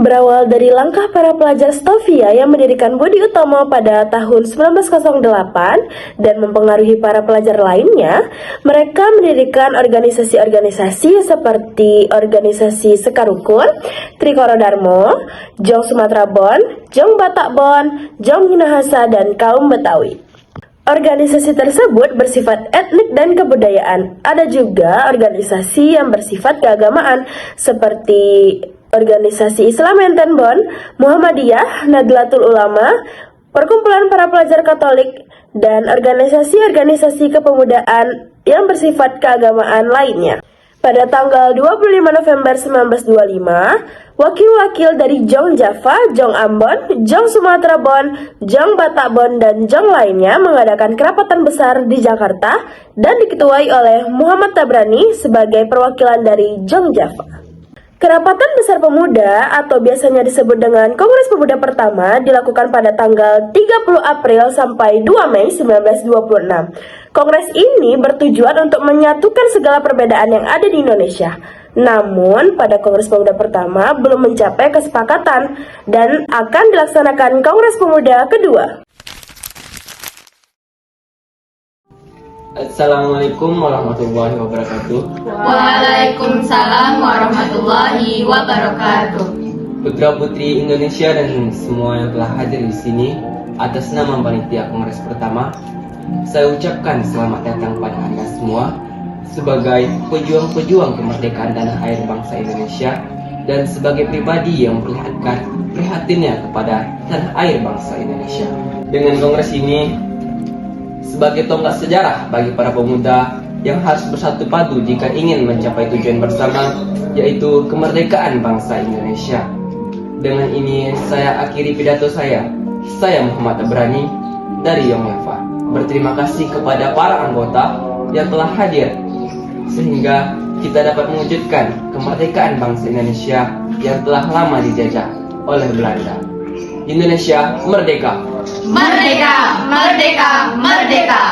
Berawal dari langkah para pelajar Stovia yang mendirikan Budi Utomo pada tahun 1908 dan mempengaruhi para pelajar lainnya, mereka mendirikan organisasi-organisasi seperti Organisasi Sekarukun, Trikoro Darmo, Jong Sumatera Bon, Jong Batak Bon, Jong Minahasa, dan Kaum Betawi. Organisasi tersebut bersifat etnik dan kebudayaan. Ada juga organisasi yang bersifat keagamaan seperti Organisasi Islam Enten Bon, Muhammadiyah, Nahdlatul Ulama, Perkumpulan Para Pelajar Katolik, dan organisasi-organisasi kepemudaan yang bersifat keagamaan lainnya. Pada tanggal 25 November 1925, wakil-wakil dari Jong Java, Jong Ambon, Jong Sumatera Bon, Jong Batak Bon, dan Jong lainnya mengadakan kerapatan besar di Jakarta dan diketuai oleh Muhammad Tabrani sebagai perwakilan dari Jong Java. Kerapatan Besar Pemuda atau biasanya disebut dengan Kongres Pemuda pertama dilakukan pada tanggal 30 April sampai 2 Mei 1926. Kongres ini bertujuan untuk menyatukan segala perbedaan yang ada di Indonesia. Namun, pada Kongres Pemuda pertama belum mencapai kesepakatan dan akan dilaksanakan Kongres Pemuda kedua. Assalamualaikum warahmatullahi wabarakatuh. Waalaikumsalam warahmatullahi wabarakatuh. Putra putri Indonesia dan semua yang telah hadir di sini, atas nama panitia Kongres pertama, saya ucapkan selamat datang pada Anda semua sebagai pejuang-pejuang kemerdekaan tanah air bangsa Indonesia dan sebagai pribadi yang memperlihatkan prihatinnya kepada tanah air bangsa Indonesia. Dengan kongres ini sebagai tonggak sejarah bagi para pemuda yang harus bersatu padu jika ingin mencapai tujuan bersama, yaitu kemerdekaan bangsa Indonesia. Dengan ini saya akhiri pidato saya. Saya Muhammad Tabrani dari Yogyakarta. Berterima kasih kepada para anggota yang telah hadir sehingga kita dapat mewujudkan kemerdekaan bangsa Indonesia yang telah lama dijajah oleh Belanda. Indonesia merdeka! Merdeka, merdeka, merdeka.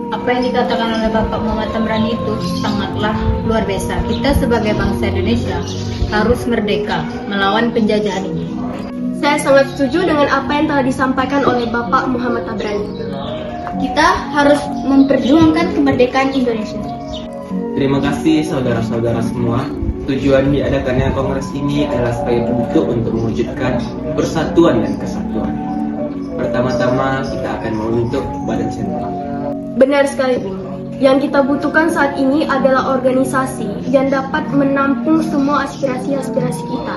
Apa yang dikatakan oleh Bapak Muhammad Tabrani itu sangatlah luar biasa. Kita sebagai bangsa Indonesia harus merdeka melawan penjajahan ini. Saya sangat setuju dengan apa yang telah disampaikan oleh Bapak Muhammad Tabrani. Kita harus memperjuangkan kemerdekaan Indonesia. Terima kasih saudara-saudara semua. Tujuan diadakannya kongres ini adalah sebagai bentuk untuk mewujudkan persatuan dan kesatuan. Pertama-tama kita akan membentuk badan sentral. Benar sekali, Bu. Yang kita butuhkan saat ini adalah organisasi yang dapat menampung semua aspirasi-aspirasi kita.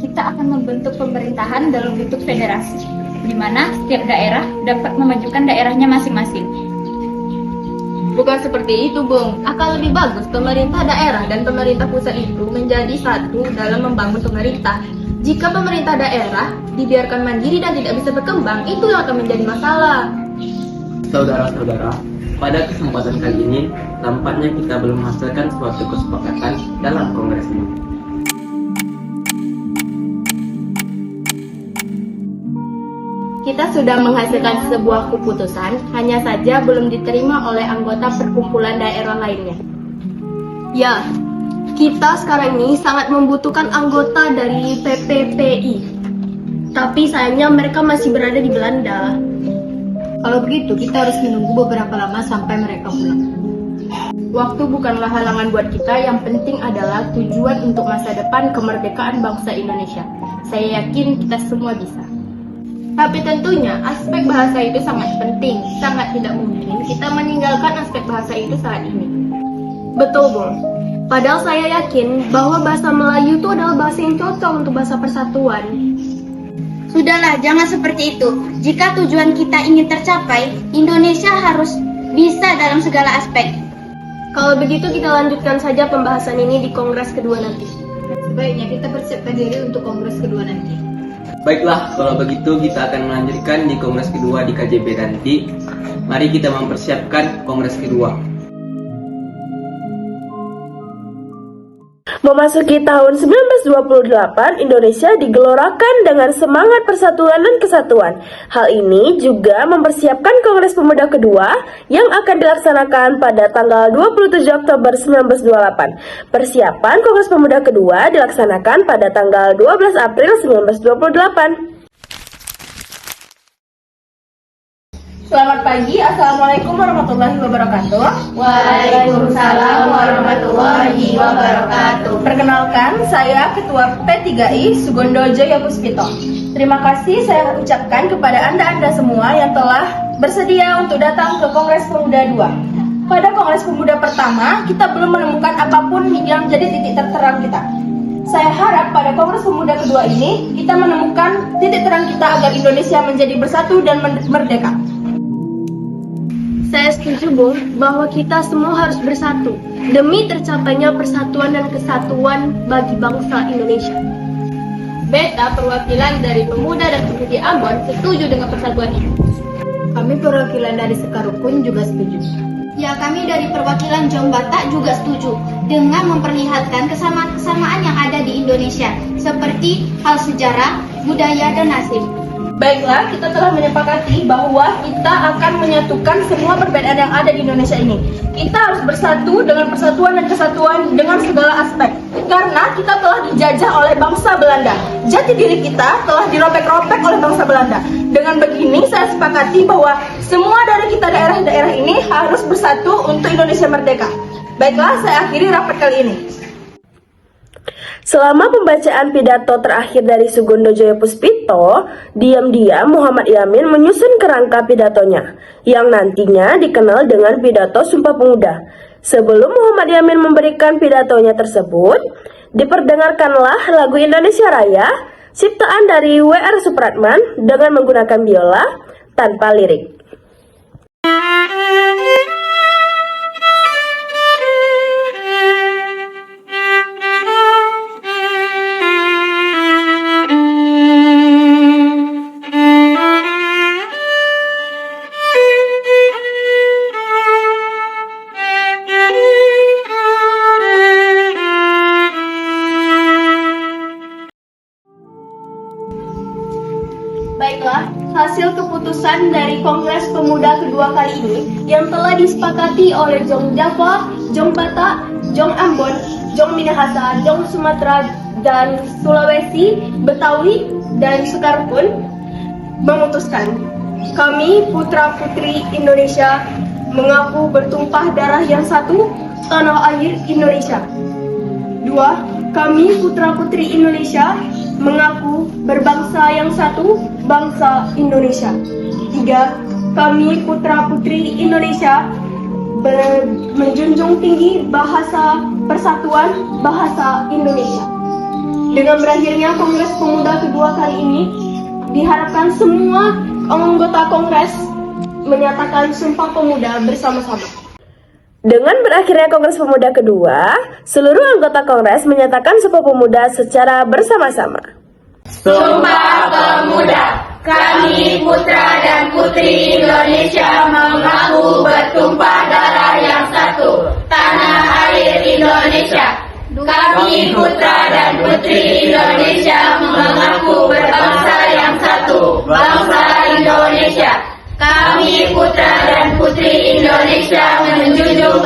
Kita akan membentuk pemerintahan dalam bentuk federasi, di mana setiap daerah dapat memajukan daerahnya masing-masing. Bukan seperti itu, Bung. Akan lebih bagus pemerintah daerah dan pemerintah pusat itu menjadi satu dalam membangun pemerintah. Jika pemerintah daerah dibiarkan mandiri dan tidak bisa berkembang, itu yang akan menjadi masalah. Saudara-saudara, pada kesempatan kali ini, tampaknya kita belum menghasilkan suatu kesepakatan dalam kongres ini. Kita sudah menghasilkan sebuah keputusan, hanya saja belum diterima oleh anggota perkumpulan daerah lainnya. Ya, kita sekarang ini sangat membutuhkan anggota dari PPPI. Tapi sayangnya mereka masih berada di Belanda. Kalau begitu, kita harus menunggu beberapa lama sampai mereka pulang. Waktu bukanlah halangan buat kita, yang penting adalah tujuan untuk masa depan kemerdekaan bangsa Indonesia. Saya yakin kita semua bisa. Tapi tentunya aspek bahasa itu sangat penting, sangat tidak mungkin kita meninggalkan aspek bahasa itu saat ini. Betul, Bung. Padahal saya yakin bahwa bahasa Melayu itu adalah bahasa yang cocok untuk bahasa persatuan. Sudahlah, jangan seperti itu. Jika tujuan kita ingin tercapai, Indonesia harus bisa dalam segala aspek. Kalau begitu kita lanjutkan saja pembahasan ini di Kongres kedua nanti. Sebaiknya kita persiapkan diri untuk kongres kedua nanti. Baiklah, kalau begitu kita akan melanjutkan di kongres kedua di KJB nanti. Mari kita mempersiapkan kongres kedua. Memasuki tahun 1928, Indonesia digelorakan dengan semangat persatuan dan kesatuan. Hal ini juga mempersiapkan Kongres Pemuda kedua yang akan dilaksanakan pada tanggal 27 Oktober 1928. Persiapan Kongres Pemuda kedua dilaksanakan pada tanggal 12 April 1928. Selamat pagi, Assalamualaikum warahmatullahi wabarakatuh. Waalaikumsalam warahmatullahi wabarakatuh. Perkenalkan, saya Ketua P3I Sugondo Jaya Puspito. Terima kasih saya ucapkan kepada Anda semua yang telah bersedia untuk datang ke Kongres Pemuda 2. Pada Kongres Pemuda pertama, kita belum menemukan apapun yang jadi titik terang kita. Saya harap pada Kongres Pemuda kedua ini, kita menemukan titik terang kita agar Indonesia menjadi bersatu dan merdeka. Saya setuju, Bung, bahwa kita semua harus bersatu demi tercapainya persatuan dan kesatuan bagi bangsa Indonesia. Beta, perwakilan dari pemuda dan pemudi Ambon, setuju dengan persatuan ini. Kami perwakilan dari Sekarukun juga setuju. Ya, kami dari perwakilan Jong Batak juga setuju dengan memperlihatkan kesamaan-kesamaan yang ada di Indonesia, seperti hal sejarah, budaya, dan nasib. Baiklah, kita telah menyepakati bahwa kita akan menyatukan semua perbedaan yang ada di Indonesia ini. Kita harus bersatu dengan persatuan dan kesatuan dengan segala aspek. Karena kita telah dijajah oleh bangsa Belanda. Jati diri kita telah dirobek-robek oleh bangsa Belanda. Dengan begini, saya sepakati bahwa semua dari kita daerah-daerah ini harus bersatu untuk Indonesia merdeka. Baiklah, saya akhiri rapat kali ini. Selama pembacaan pidato terakhir dari Sugondo Jaya Puspito, diam-diam Muhammad Yamin menyusun kerangka pidatonya, yang nantinya dikenal dengan pidato Sumpah Pemuda. Sebelum Muhammad Yamin memberikan pidatonya tersebut, diperdengarkanlah lagu Indonesia Raya, ciptaan dari W.R. Supratman dengan menggunakan biola tanpa lirik. Baiklah, hasil keputusan dari Kongres Pemuda kedua kali ini yang telah disepakati oleh Jong Java, Jong Batak, Jong Ambon, Jong Minahasa, Jong Sumatera, dan Sulawesi, Betawi, dan Sekarukun memutuskan, kami putra-putri Indonesia mengaku bertumpah darah yang satu, tanah air Indonesia. 2. Kami putra-putri Indonesia mengaku berbangsa yang satu, bangsa Indonesia. 3. Kami putra-putri Indonesia menjunjung tinggi bahasa persatuan, bahasa Indonesia. Dengan berakhirnya Kongres Pemuda kedua kali ini, diharapkan semua anggota Kongres menyatakan Sumpah Pemuda bersama-sama. Dengan berakhirnya Kongres Pemuda kedua, seluruh anggota Kongres menyatakan Sumpah Pemuda secara bersama-sama. Sumpah Pemuda, kami putra dan putri Indonesia mengaku bertumpah darah yang satu, tanah air Indonesia. Kami putra dan putri Indonesia mengaku berbangsa yang satu, bangsa Indonesia. Kami putra dan putri Indonesia menjunjung